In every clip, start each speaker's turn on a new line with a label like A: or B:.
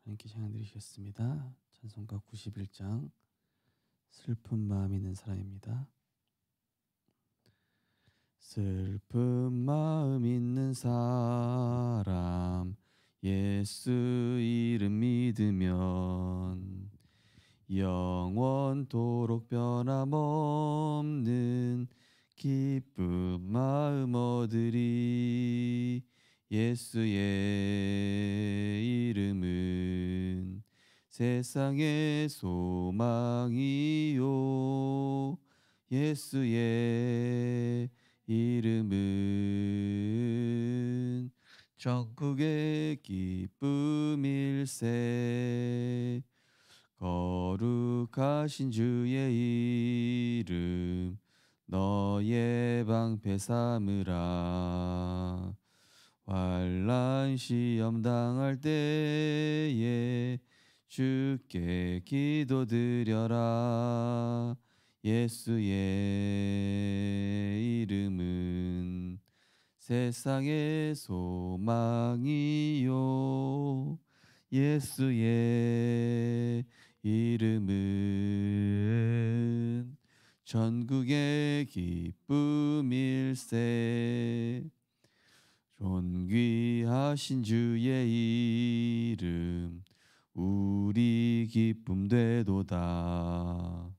A: 하나님께 찬양 드리겠습니다. 찬송가 91장 슬픈 마음 있는 사람입니다. 슬픈 마음 있는 사람 예수 이름 믿으면 영원토록 변함없는 기쁜 마음 얻으리. 예수의 이름은 세상의 소망이요. 예수의 이름은 천국의 기쁨일세. 거룩하신 주의 이름 너의 방패 삼으라. 환난 시험 당할 때에 주께 기도드려라. 예수의 이름은 세상의 소망이요. 예수의 이름은 전국의 기쁨일세. 존귀하신 주의 이름 우리 기쁨 되도다.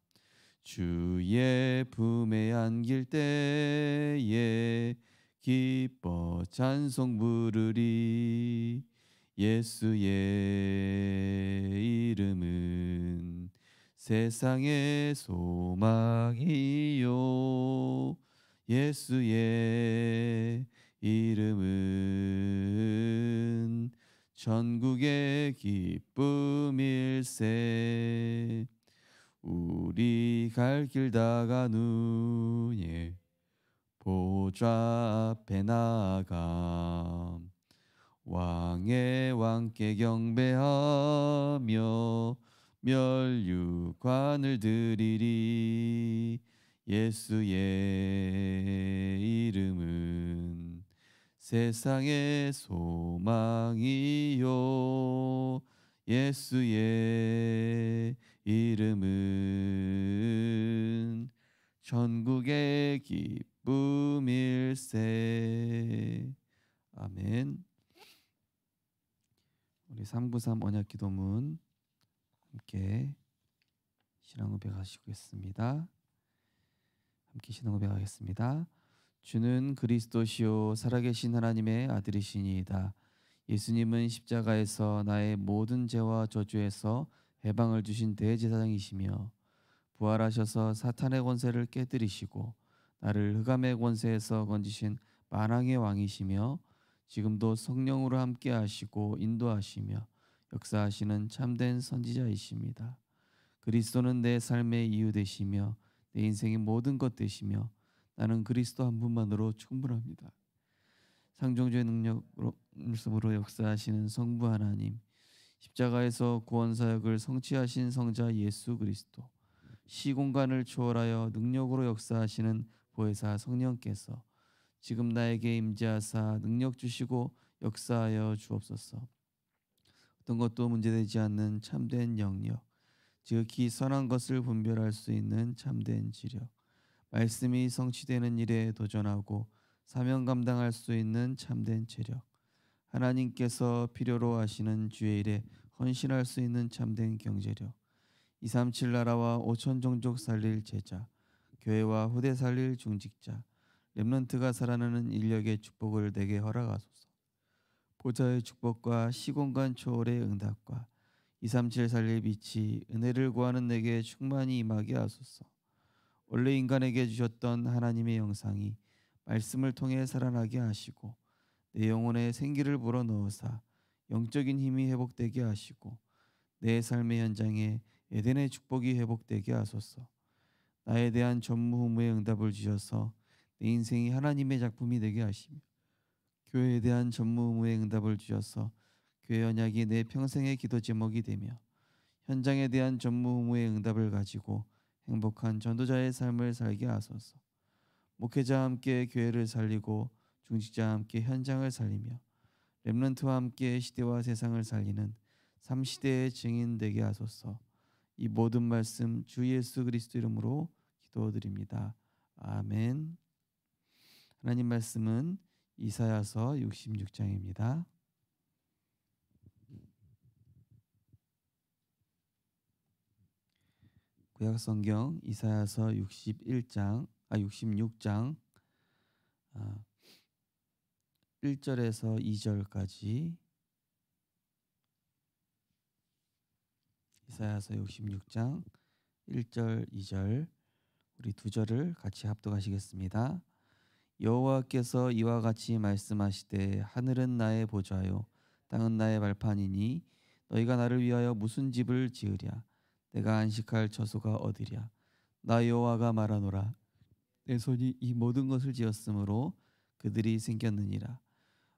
A: 주의 품에 안길 때에 기뻐 찬송 부르리. 예수의 이름은 세상의 소망이요. 예수의 이름은 전국의 기쁨일세. 우리 갈 길 다가누니 보좌 앞에 나아가 왕의 왕께 경배하며 멸류관을 드리리. 예수의 이름은 세상의 소망이요. 예수의 이름은 전국의 기쁨일세. 아멘. 우리 393 언약기도문 함께 신앙 고백하시겠습니다. 함께 신앙 고백하겠습니다. 주는 그리스도시요 살아계신 하나님의 아들이시니이다. 예수님은 십자가에서 나의 모든 죄와 저주에서 해방을 주신 대제사장이시며 부활하셔서 사탄의 권세를 깨뜨리시고 나를 흑암의 권세에서 건지신 만왕의 왕이시며 지금도 성령으로 함께 하시고 인도하시며 역사하시는 참된 선지자이십니다. 그리스도는 내 삶의 이유 되시며 내 인생의 모든 것 되시며 나는 그리스도 한 분만으로 충분합니다. 상종주의 능력으로 역사하시는 성부 하나님, 십자가에서 구원사역을 성취하신 성자 예수 그리스도, 시공간을 초월하여 능력으로 역사하시는 보혜사 성령께서 지금 나에게 임재하사 능력 주시고 역사하여 주옵소서. 어떤 것도 문제되지 않는 참된 영역, 지극히 선한 것을 분별할 수 있는 참된 지력, 말씀이 성취되는 일에 도전하고 사명 감당할 수 있는 참된 체력, 하나님께서 필요로 하시는 주의 일에 헌신할 수 있는 참된 경제력, 237 나라와 5천 종족 살릴 제자, 교회와 후대 살릴 중직자, 렘넌트가 살아나는 인력의 축복을 내게 허락하소서. 보좌의 축복과 시공간 초월의 응답과 237 살릴 빛이 은혜를 구하는 내게 충만히 임하게 하소서. 원래 인간에게 주셨던 하나님의 영상이 말씀을 통해 살아나게 하시고 내 영혼에 생기를 불어넣으사 영적인 힘이 회복되게 하시고 내 삶의 현장에 에덴의 축복이 회복되게 하소서. 나에 대한 전무후무의 응답을 주셔서 내 인생이 하나님의 작품이 되게 하시며 교회에 대한 전무후무의 응답을 주셔서 교회 언약이 내 평생의 기도 제목이 되며 현장에 대한 전무후무의 응답을 가지고 행복한 전도자의 삶을 살게 하소서. 목회자와 함께 교회를 살리고 중직자와 함께 현장을 살리며 렘넌트와 함께 시대와 세상을 살리는 삼시대의 증인 되게 하소서. 이 모든 말씀 주 예수 그리스도 이름으로 기도드립니다. 아멘. 하나님 말씀은 이사야서 66장입니다. 구약 성경 이사야서 66장 1절에서 2절까지 이사야서 66장 1절 2절 우리 두 절을 같이 합독하시겠습니다. 여호와께서 이와 같이 말씀하시되 하늘은 나의 보좌요 땅은 나의 발판이니 너희가 나를 위하여 무슨 집을 지으랴. 내가 안식할 처소가 어디랴. 나 여호와가 말하노라. 내 손이 이 모든 것을 지었으므로 그들이 생겼느니라.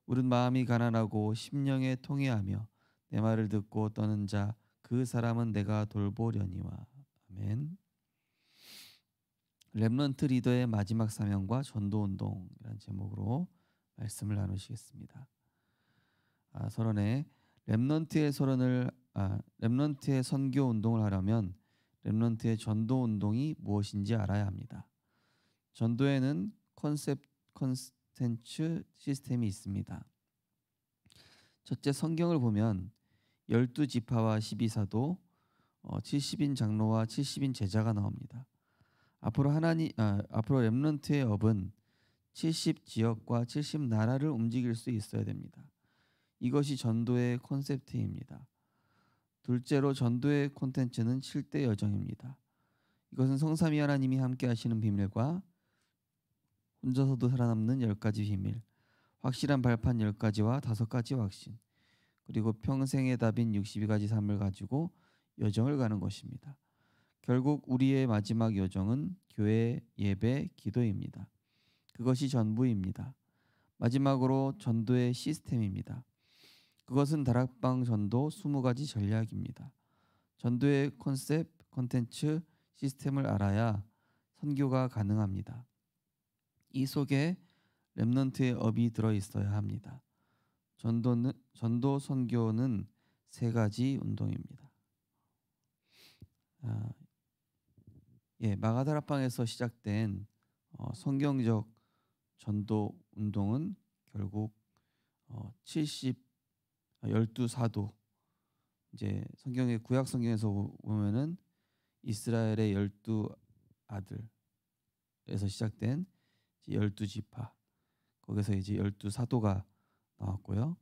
A: 우린 마음이 가난하고 심령에 통회하며 내 말을 듣고 떠는 자 그 사람은 내가 돌보려니와. 아멘. 렘넌트 리더의 마지막 사명과 전도운동이라는 제목으로 말씀을 나누시겠습니다. 서론에 렘넌트의 선교 운동을 하려면 렘넌트의 전도 운동이 무엇인지 알아야 합니다. 전도에는 컨텐츠 시스템이 있습니다. 첫째, 성경을 보면 12지파와 12사도, 70인 장로와 70인 제자가 나옵니다. 앞으로 렘넌트의 업은 70지역과 70나라를 움직일 수 있어야 됩니다. 이것이 전도의 콘셉트입니다. 둘째로 전도의 콘텐츠는 7대 여정입니다. 이것은 성삼위 하나님이 함께 하시는 비밀과 혼자서도 살아남는 10가지 비밀, 확실한 발판 10가지와 5가지 확신, 그리고 평생의 답인 62가지 삶을 가지고 여정을 가는 것입니다. 결국 우리의 마지막 여정은 교회, 예배, 기도입니다. 그것이 전부입니다. 마지막으로 전도의 시스템입니다. 그것은 다락방 전도 20가지 전략입니다. 전도의 콘텐츠 시스템을 알아야 선교가 가능합니다. 이 속에 렘넌트의 업이 들어있어야 합니다. 전도 선교는 3가지 운동입니다. 마가다락방에서 시작된 성경적 전도 운동은 결국 12사도, 이제 성경의 구약 성경에서 보면은 이스라엘의 12아들에서 시작된 12지파, 거기서 이제 12사도가 나왔고요.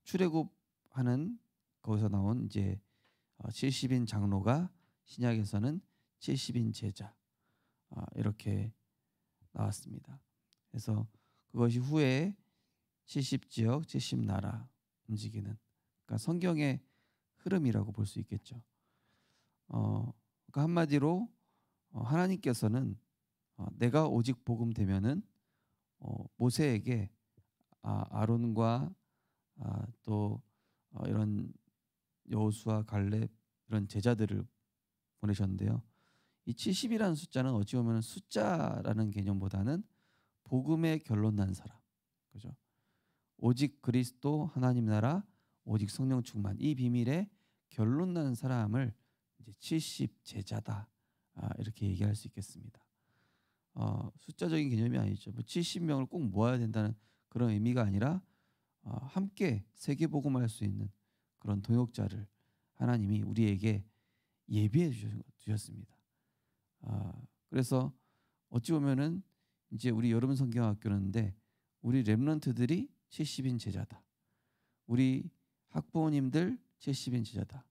A: 출애굽하는 거기서 나온 이제 70인 장로가 신약에서는 70인 제자, 이렇게 나왔습니다. 그래서 그것이 후에 70지역, 70나라 움직이는, 그러니까 성경의 흐름이라고 볼 수 있겠죠. 그러니까 한마디로 하나님께서는 내가 오직 복음 되면은 모세에게 아론과 또 이런 여호수아, 갈렙 이런 제자들을 보내셨는데요. 이 70이라는 숫자는 어찌 보면 숫자라는 개념보다는 복음의 결론 난 사람, 그죠? 오직 그리스도, 하나님 나라, 오직 성령 충만, 이 비밀에 결론 난 사람을 이제 70 제자다, 이렇게 얘기할 수 있겠습니다. 숫자적인 개념이 아니죠. 70명을 꼭 모아야 된다는 그런 의미가 아니라 함께 세계 복음할 수 있는 그런 동역자를 하나님이 우리에게 예비해 주셨습니다. 그래서 어찌 보면은 이제 우리 여름 성경학교는데 우리 렘넌트들이 70인 제자다. 우리 학부모님들 70인 제자다.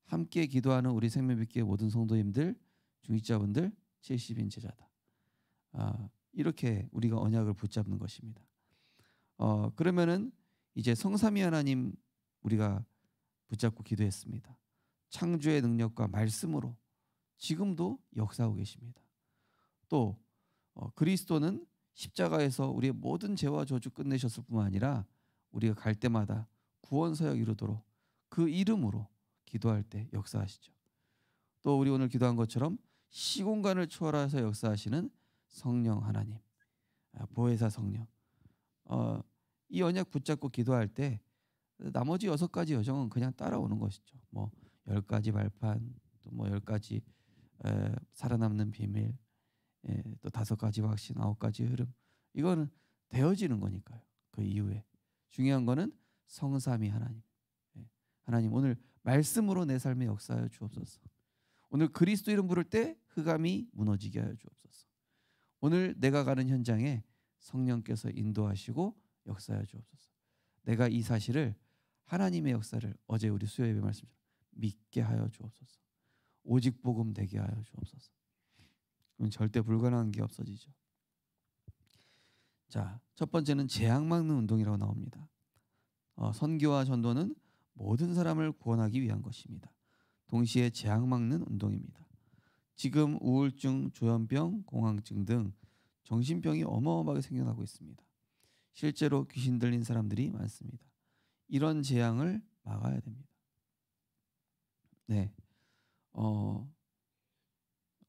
A: 함께 기도하는 우리 생명빛교회 모든 성도님들, 중직자분들 70인 제자다. 이렇게 우리가 언약을 붙잡는 것입니다. 그러면은 이제 성삼위 하나님 우리가 붙잡고 기도했습니다. 창조의 능력과 말씀으로 지금도 역사하고 계십니다. 또 그리스도는 십자가에서 우리의 모든 죄와 저주 끝내셨을 뿐만 아니라 우리가 갈 때마다 구원 사역 이루도록 그 이름으로 기도할 때 역사하시죠. 또 우리 오늘 기도한 것처럼 시공간을 초월해서 역사하시는 성령 하나님, 보혜사 성령, 이 언약 붙잡고 기도할 때 나머지 6가지 여정은 그냥 따라오는 것이죠. 뭐 10가지 발판, 또 뭐 10가지 살아남는 비밀, 또 5가지 확신, 9가지 흐름. 이거는 되어지는 거니까요. 그 이후에 중요한 거는 성삼위 하나님. 하나님 오늘 말씀으로 내 삶에 역사하여 주옵소서. 오늘 그리스도 이름 부를 때 흑암이 무너지게 하여 주옵소서. 오늘 내가 가는 현장에 성령께서 인도하시고 역사하여 주옵소서. 내가 이 사실을 하나님의 역사를 어제 우리 수요 예배 말씀처럼 믿게 하여 주옵소서. 오직 복음 되게 하여 주옵소서. 그럼 절대 불가능한 게 없어지죠. 자, 첫 번째는 재앙 막는 운동이라고 나옵니다. 선교와 전도는 모든 사람을 구원하기 위한 것입니다. 동시에 재앙 막는 운동입니다. 지금 우울증, 조현병, 공황증 등 정신병이 어마어마하게 생겨나고 있습니다. 실제로 귀신 들린 사람들이 많습니다. 이런 재앙을 막아야 됩니다. 네,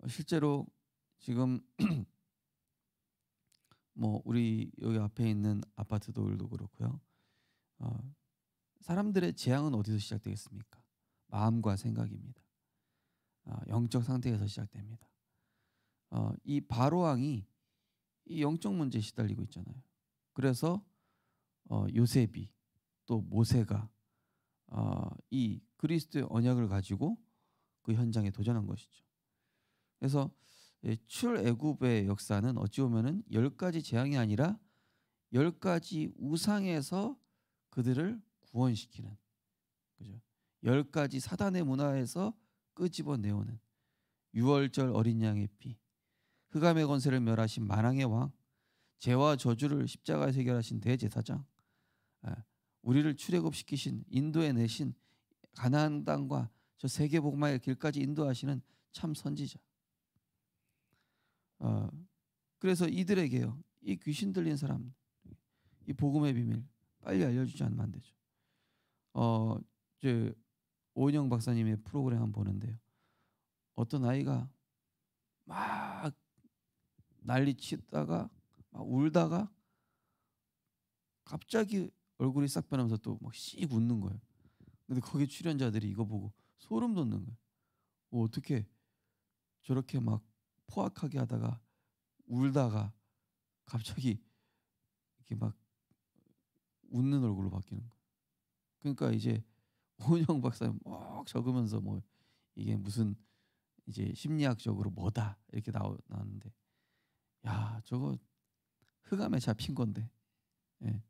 A: 실제로 지금 뭐 우리 여기 앞에 있는 아파트들도 그렇고요. 사람들의 재앙은 어디서 시작되겠습니까? 마음과 생각입니다. 영적 상태에서 시작됩니다. 이 바로 왕이 이 영적 문제에 시달리고 있잖아요. 그래서 요셉이 또 모세가 이 그리스도의 언약을 가지고 그 현장에 도전한 것이죠. 그래서 출애굽의 역사는 어찌 보면은 10가지 재앙이 아니라 10가지 우상에서 그들을 구원시키는, 그죠? 10가지 사단의 문화에서 끄집어내오는 유월절 어린 양의 피, 흑암의 권세를 멸하신 만왕의 왕, 죄와 저주를 십자가에 해결하신 대제사장, 우리를 출애굽시키신 인도에 내신 가나안 땅과 저 세계 복음화의 길까지 인도하시는 참 선지자. 그래서 이들에게요, 이 귀신 들린 사람, 이 복음의 비밀 빨리 알려주지 않으면 안 되죠. 저 오은영 박사님의 프로그램 한번 보는데요. 어떤 아이가 막 난리치다가 막 울다가 갑자기 얼굴이 싹 변하면서 또 막 씩 웃는 거예요. 근데 거기 출연자들이 이거 보고 소름 돋는 거예요. 어떻게 저렇게 막 포악하게 하다가 울다가 갑자기 이렇게 막 웃는 얼굴로 바뀌는 거예요. 그러니까 이제 오은영 박사님 막 적으면서 뭐 이게 무슨 이제 심리학적으로 뭐다 이렇게 나왔는데, 야 저거 흑암에 잡힌 건데, 예.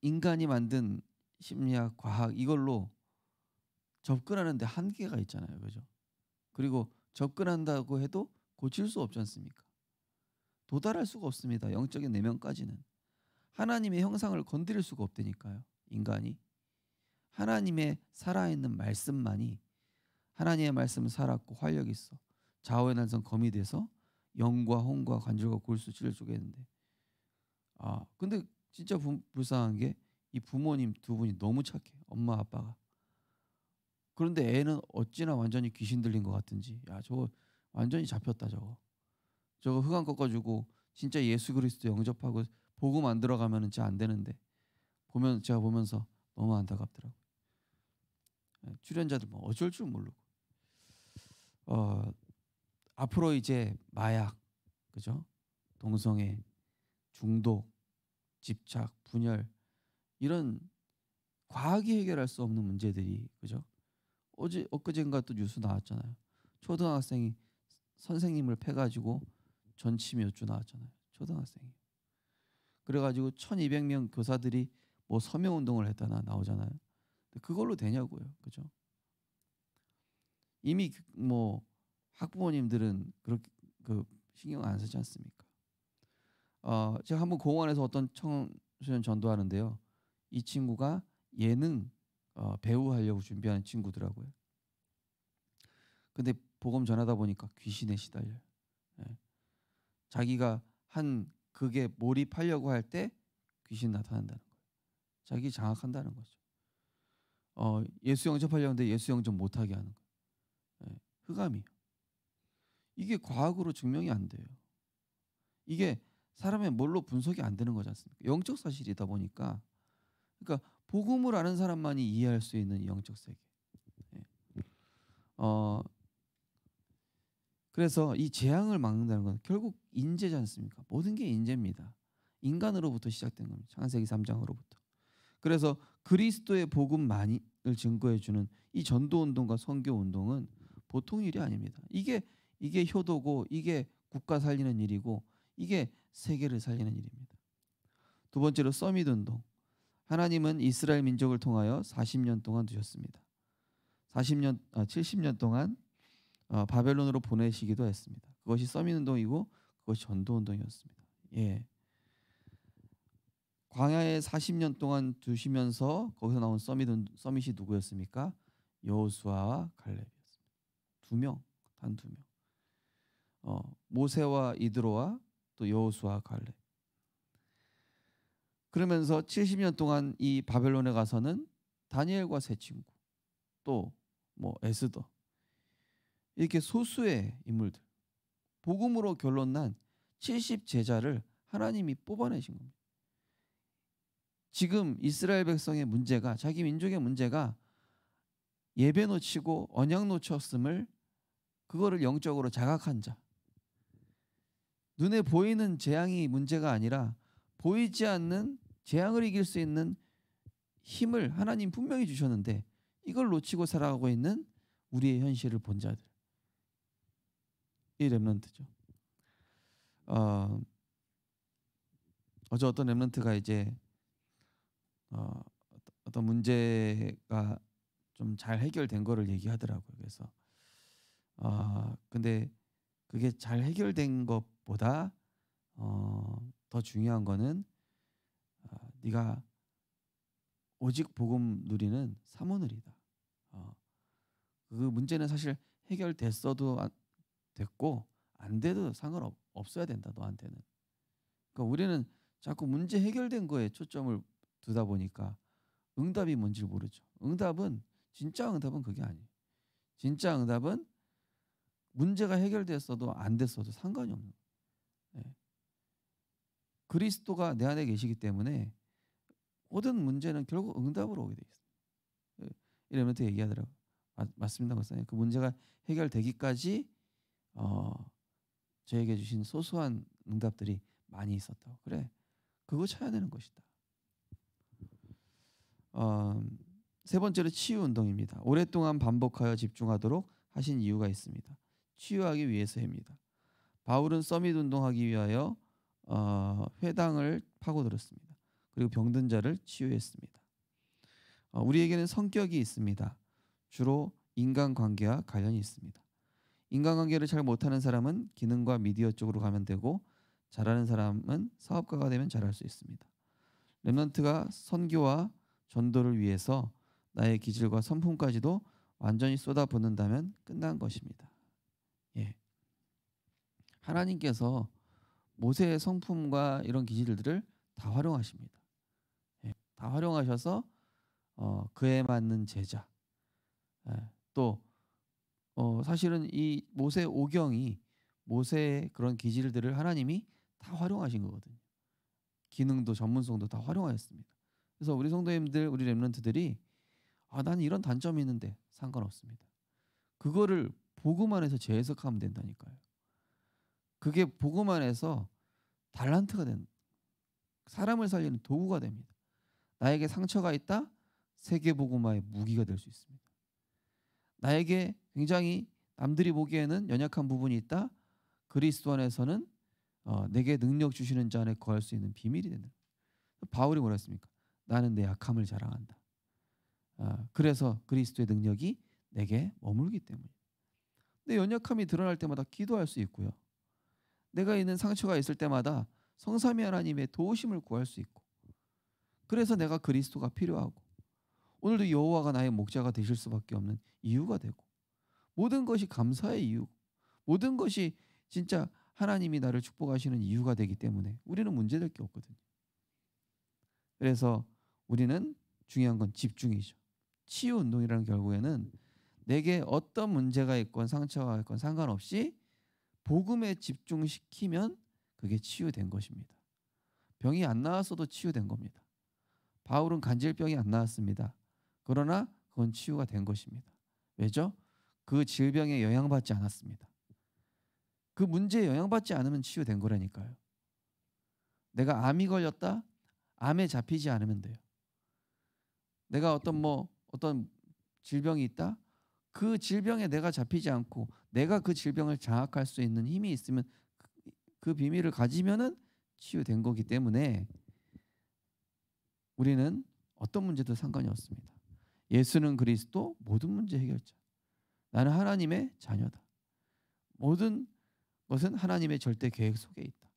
A: 인간이 만든 심리학, 과학 이걸로 접근하는데 한계가 있잖아요, 그죠? 그리고 접근한다고 해도 고칠 수 없지 않습니까? 도달할 수가 없습니다. 영적인 내면까지는 하나님의 형상을 건드릴 수가 없다니까요. 인간이 하나님의 살아있는 말씀만이, 하나님의 말씀은 살았고 활력이 있어 좌우의 난성 검이 돼서 영과 혼과 관절과 골수 찔러 쪼개는데, 근데 진짜 불쌍한 게 이 부모님 두 분이 너무 착해. 엄마 아빠가. 그런데 애는 어찌나 완전히 귀신 들린 것 같은지, 야 저거 완전히 잡혔다. 저거 흑암 꺾어주고 진짜 예수 그리스도 영접하고 복음 안 들어가면은 진짜 안 되는데, 제가 보면서 너무 안타깝더라고. 출연자들 뭐 어쩔 줄 모르고. 앞으로 이제 마약, 그죠? 동성애, 중독, 집착, 분열, 이런 과학이 해결할 수 없는 문제들이, 그죠? 엊그젠가 또 뉴스 나왔잖아요. 초등학생이 선생님을 패가지고 전치 몇 주 나왔잖아요. 초등학생이. 그래가지고 1,200명 교사들이 뭐 서명 운동을 했다나 나오잖아요. 근데 그걸로 되냐고요, 그죠? 이미 뭐 학부모님들은 그렇게 신경 안 쓰지 않습니까? 제가 한번 공원에서 어떤 청소년 전도하는데요. 이 친구가 예능 배우 하려고 준비하는 친구더라고요. 근데 복음 전하다 보니까 귀신에 시달려요. 예. 자기가 한 그게 몰입하려고 할 때 귀신 나타난다는 거예요. 자기 장악한다는 거죠. 예수 영접하려고 하는데 예수 영접 못하게 하는 거예요. 예. 흑암이요. 이게 과학으로 증명이 안 돼요. 이게 사람의 뭘로 분석이 안 되는 거지 않습니까? 영적 사실이다 보니까. 그러니까 복음을 아는 사람만이 이해할 수 있는 영적 세계. 예. 그래서 이 재앙을 막는다는 건 결국 인재지 않습니까? 모든 게 인재입니다. 인간으로부터 시작된 겁니다. 창세기 3장으로부터. 그래서 그리스도의 복음만을 증거해 주는 이 전도 운동과 선교 운동은 보통 일이 아닙니다. 이게 효도고, 이게 국가 살리는 일이고, 이게 세계를 살리는 일입니다. 두 번째로 서밋 운동. 하나님은 이스라엘 민족을 통하여 40년 동안 두셨습니다. 70년 동안 바벨론으로 보내시기도 했습니다. 그것이 서밋 운동이고 그것이 전도 운동이었습니다. 예. 광야에 40년 동안 두시면서 거기서 나온 서밋이 누구였습니까? 여호수아와 갈렙이었습니다. 두 명, 단 두 명. 모세와 이드로와 또 여호수아 갈렙. 그러면서 70년 동안 이 바벨론에 가서는 다니엘과 세 친구, 또 뭐 에스더, 이렇게 소수의 인물들, 복음으로 결론난 70 제자를 하나님이 뽑아내신 겁니다. 지금 이스라엘 백성의 문제가, 자기 민족의 문제가 예배 놓치고 언약 놓쳤음을, 그거를 영적으로 자각한 자, 눈에 보이는 재앙이 문제가 아니라 보이지 않는 재앙을 이길 수 있는 힘을 하나님 분명히 주셨는데 이걸 놓치고 살아가고 있는 우리의 현실을 본 자들, 이 렘넌트죠. 어제 어떤 렘넌트가 이제 어떤 문제가 좀 잘 해결된 거를 얘기하더라고요. 그래서 근데 그게 잘 해결된 것보다 더 중요한 거는 네가 오직 복음 누리는 사모늘이다. 그 문제는 사실 해결됐어도 됐고 안 돼도 상관없어야 된다, 너한테는. 그러니까 우리는 자꾸 문제 해결된 거에 초점을 두다 보니까 응답이 뭔지 모르죠. 진짜 응답은 그게 아니에요. 진짜 응답은 문제가 해결됐어도 안 됐어도 상관이 없는 거예요. 네. 그리스도가 내 안에 계시기 때문에 모든 문제는 결국 응답으로 오게 돼 있어요. 이 렘넌트 얘기하더라고요. 맞습니다, 목사님. 그 문제가 해결되기까지 저에게 주신 소소한 응답들이 많이 있었다고. 그래, 그거 찾아내는 것이다. 세 번째로 치유 운동입니다. 오랫동안 반복하여 집중하도록 하신 이유가 있습니다. 치유하기 위해서입니다. 바울은 서밋 운동하기 위하여 회당을 파고들었습니다. 그리고 병든 자를 치유했습니다. 우리에게는 성격이 있습니다. 주로 인간관계와 관련이 있습니다. 인간관계를 잘 못하는 사람은 기능과 미디어 쪽으로 가면 되고, 잘하는 사람은 사업가가 되면 잘할 수 있습니다. 렘넌트가 선교와 전도를 위해서 나의 기질과 성품까지도 완전히 쏟아붓는다면 끝난 것입니다. 예. 하나님께서 모세의 성품과 이런 기질들을 다 활용하십니다. 예. 다 활용하셔서 그에 맞는 제자, 또 사실은 이 모세 오경이 모세의 그런 기질들을 하나님이 다 활용하신 거거든요. 기능도 전문성도 다 활용하였습니다. 그래서 우리 성도님들, 우리 렘넌트들이 난 이런 단점이 있는데 상관없습니다. 그거를 복음 안에서 재해석하면 된다니까요. 그게 복음 안에서 달란트가 된, 사람을 살리는 도구가 됩니다. 나에게 상처가 있다? 세계 복음화의 무기가 될 수 있습니다. 나에게 굉장히 남들이 보기에는 연약한 부분이 있다? 그리스도 안에서는 내게 능력 주시는 자 안에 거할 수 있는 비밀이 된다. 바울이 뭐라 했습니까? 나는 내 약함을 자랑한다. 그래서 그리스도의 능력이 내게 머물기 때문에. 내 연약함이 드러날 때마다 기도할 수 있고요. 내가 있는 상처가 있을 때마다 성삼위 하나님의 도우심을 구할 수 있고, 그래서 내가 그리스도가 필요하고, 오늘도 여호와가 나의 목자가 되실 수밖에 없는 이유가 되고, 모든 것이 감사의 이유, 모든 것이 진짜 하나님이 나를 축복하시는 이유가 되기 때문에 우리는 문제될 게 없거든요. 그래서 우리는 중요한 건 집중이죠. 치유 운동이라는 결국에는 내게 어떤 문제가 있건 상처가 있건 상관없이 복음에 집중시키면 그게 치유된 것입니다. 병이 안 나았어도 치유된 겁니다. 바울은 간질병이 안 나았습니다. 그러나 그건 치유가 된 것입니다. 왜죠? 그 질병에 영향받지 않았습니다. 그 문제에 영향받지 않으면 치유된 거라니까요. 내가 암이 걸렸다? 암에 잡히지 않으면 돼요. 내가 어떤 질병이 있다? 그 질병에 내가 잡히지 않고 내가 그 질병을 장악할 수 있는 힘이 있으면 그 비밀을 가지면은 치유된 거기 때문에 우리는 어떤 문제도 상관이 없습니다. 예수는 그리스도 모든 문제 해결자. 나는 하나님의 자녀다. 모든 것은 하나님의 절대 계획 속에 있다.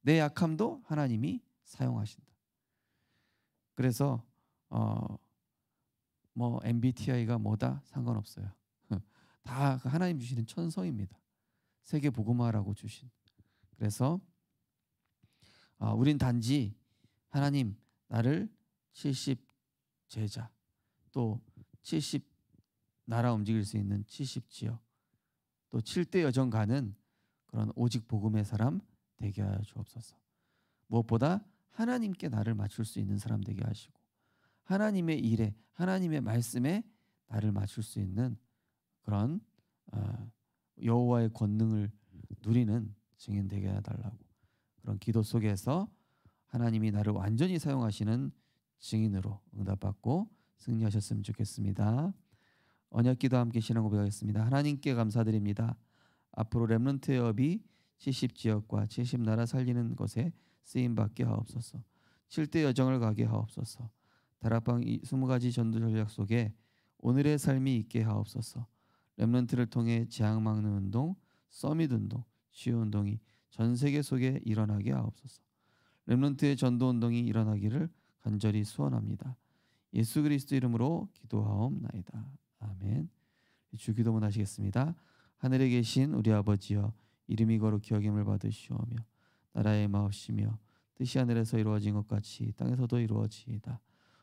A: 내 약함도 하나님이 사용하신다. 그래서 MBTI가 뭐다 상관없어요. 다 하나님 주시는 천성입니다. 세계 복음화라고 주신. 그래서 우린 단지 하나님 나를 70 제자 또 70 나라 움직일 수 있는 70 지역 또 7대 여정 가는 그런 오직 복음의 사람 되게 하여 주옵소서. 무엇보다 하나님께 나를 맞출 수 있는 사람 되게 하시고 하나님의 일에 하나님의 말씀에 나를 맞출 수 있는 그런 여호와의 권능을 누리는 증인 되게 해달라고 그런 기도 속에서 하나님이 나를 완전히 사용하시는 증인으로 응답받고 승리하셨으면 좋겠습니다. 언약기도 함께 신앙 고백하겠습니다. 하나님께 감사드립니다. 앞으로 렘넌트의 업이 70지역과 70나라 살리는 것에 쓰임받게 하옵소서. 7대 여정을 가게 하옵소서. 다락방 20가지 전도 전략 속에 오늘의 삶이 있게 하옵소서. 렘넌트를 통해 재앙 막는 운동, 서밋 운동, 치유 운동이 전 세계 속에 일어나게 하옵소서. 렘넌트의 전도 운동이 일어나기를 간절히 소원합니다. 예수 그리스도 이름으로 기도하옵나이다. 아멘. 주기도문 하시겠습니다. 하늘에 계신 우리 아버지여 이름이 거룩히 여김을 받으시오며 나라의 마옵시며 뜻이 하늘에서 이루어진 것 같이 땅에서도 이루어지이다.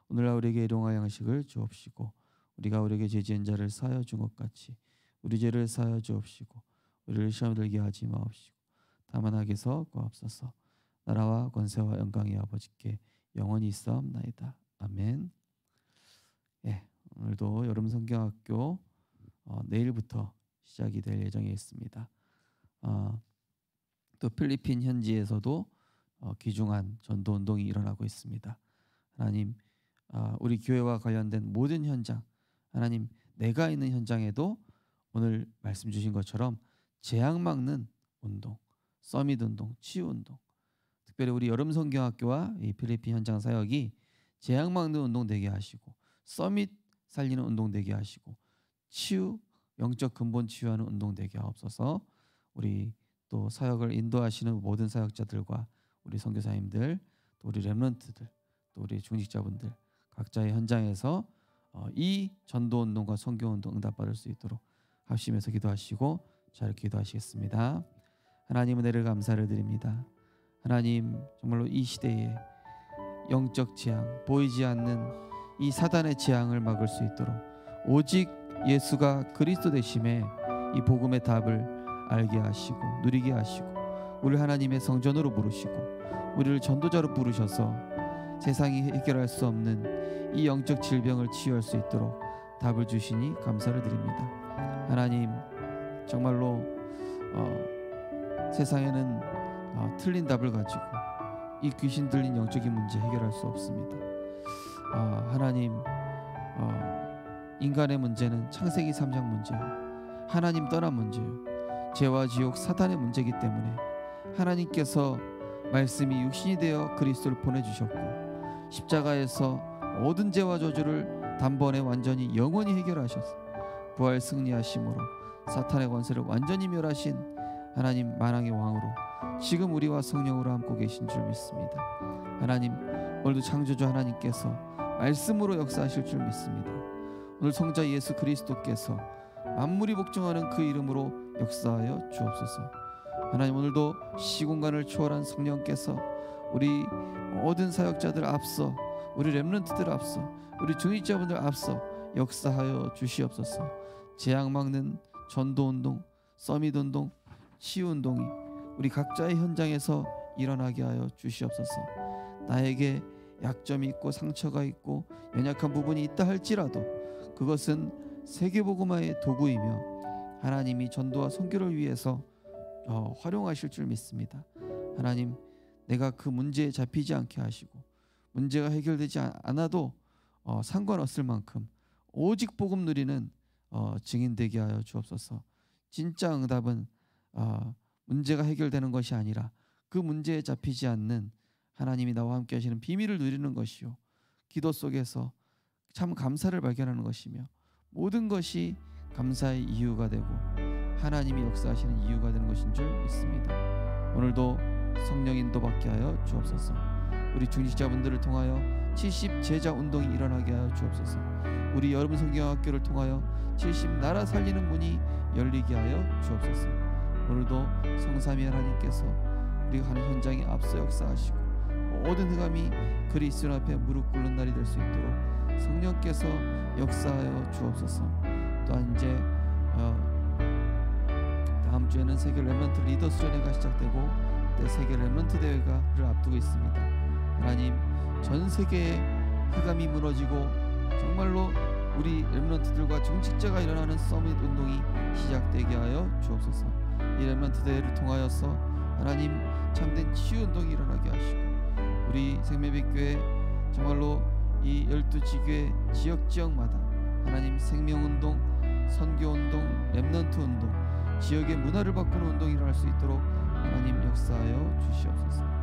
A: 오늘날 우리에게 일용할 양식을 주옵시고 우리가 우리에게 죄지은 자를 사하여 준 것 같이 우리 죄를 사하여 주옵시고 우리를 시험에 들게 하지 마옵시고 다만 악에서 구하옵소서. 나라와 권세와 영광이 아버지께 영원히 있사옵나이다. 아멘. 오늘도 여름 성경학교 내일부터 시작이 될 예정에 있습니다. 또 필리핀 현지에서도 귀중한 전도 운동이 일어나고 있습니다. 하나님, 우리 교회와 관련된 모든 현장, 하나님 내가 있는 현장에도 오늘 말씀 주신 것처럼 재앙 막는 운동, 서밋 운동, 치유 운동, 특별히 우리 여름 성경학교와 이 필리핀 현장 사역이 재앙 막는 운동 되게 하시고 서밋 살리는 운동 되게 하시고 치유, 영적 근본 치유하는 운동 되게 하옵소서. 우리 또 사역을 인도하시는 모든 사역자들과 우리 선교사님들, 또 우리 렘넌트들, 또 우리 중직자분들 각자의 현장에서 이 전도 운동과 선교 운동 응답받을 수 있도록 합심해서 기도하시고 잘 기도하시겠습니다. 하나님 은혜를 감사를 드립니다. 하나님 정말로 이 시대에 영적 재앙, 보이지 않는 이 사단의 재앙을 막을 수 있도록 오직 예수가 그리스도 되심에 이 복음의 답을 알게 하시고 누리게 하시고 우리를 하나님의 성전으로 부르시고 우리를 전도자로 부르셔서 세상이 해결할 수 없는 이 영적 질병을 치유할 수 있도록 답을 주시니 감사를 드립니다. 하나님 정말로 세상에는 틀린 답을 가지고 이 귀신 들린 영적인 문제 해결할 수 없습니다. 하나님 인간의 문제는 창세기 3장 문제예요. 하나님 떠난 문제예요. 죄와 지옥 사탄의 문제이기 때문에 하나님께서 말씀이 육신이 되어 그리스도를 보내주셨고 십자가에서 모든 죄와 저주를 단번에 완전히 영원히 해결하셔서 부활 승리하심으로 사탄의 권세를 완전히 멸하신 하나님 만왕의 왕으로 지금 우리와 성령으로 함께 계신 줄 믿습니다. 하나님 오늘도 창조주 하나님께서 말씀으로 역사하실 줄 믿습니다. 오늘 성자 예수 그리스도께서 만물이 복종하는 그 이름으로 역사하여 주옵소서. 하나님 오늘도 시공간을 초월한 성령께서 우리 모든 사역자들 앞서 우리 렘넌트들 앞서 우리 중직자분들 앞서 역사하여 주시옵소서. 재앙 막는 전도운동, 서밋운동, 치유운동이 우리 각자의 현장에서 일어나게 하여 주시옵소서. 나에게 약점이 있고 상처가 있고 연약한 부분이 있다 할지라도 그것은 세계복음화의 도구이며 하나님이 전도와 선교를 위해서 활용하실 줄 믿습니다. 하나님, 내가 그 문제에 잡히지 않게 하시고 문제가 해결되지 않아도 상관없을 만큼 오직 복음 누리는 증인되게 하여 주옵소서. 진짜 응답은 문제가 해결되는 것이 아니라 그 문제에 잡히지 않는 하나님이 나와 함께 하시는 비밀을 누리는 것이요, 기도 속에서 참 감사를 발견하는 것이며 모든 것이 감사의 이유가 되고 하나님이 역사하시는 이유가 되는 것인 줄 믿습니다. 오늘도 성령 인도받게 하여 주옵소서. 우리 중직자분들을 통하여 70 제자 운동이 일어나게 하여 주옵소서. 우리 여러분 성경학교를 통하여 70 나라 살리는 문이 열리게 하여 주옵소서. 오늘도 성삼위 하나님께서 우리가 가는 현장에 앞서 역사하시고 모든 흑암이 그리스도 앞에 무릎 꿇는 날이 될 수 있도록 성령께서 역사하여 주옵소서. 또한 이제 다음 주에는 세계 렘넌트 리더 수련회가 시작되고 세계 렘넌트 대회가를 앞두고 있습니다. 하나님, 전 세계에 흑암이 무너지고 정말로 우리 렘넌트들과 중직자가 일어나는 서밋 운동이 시작되게 하여 주옵소서. 이 렘넌트 대회를 통하여서 하나님 참된 치유 운동이 일어나게 하시고 우리 생명백교회 정말로 이 12지교회 지역마다 하나님 생명운동, 선교운동, 렘넌트 운동, 지역의 문화를 바꾸는 운동이 일어날 수 있도록 하나님 역사하여 주시옵소서.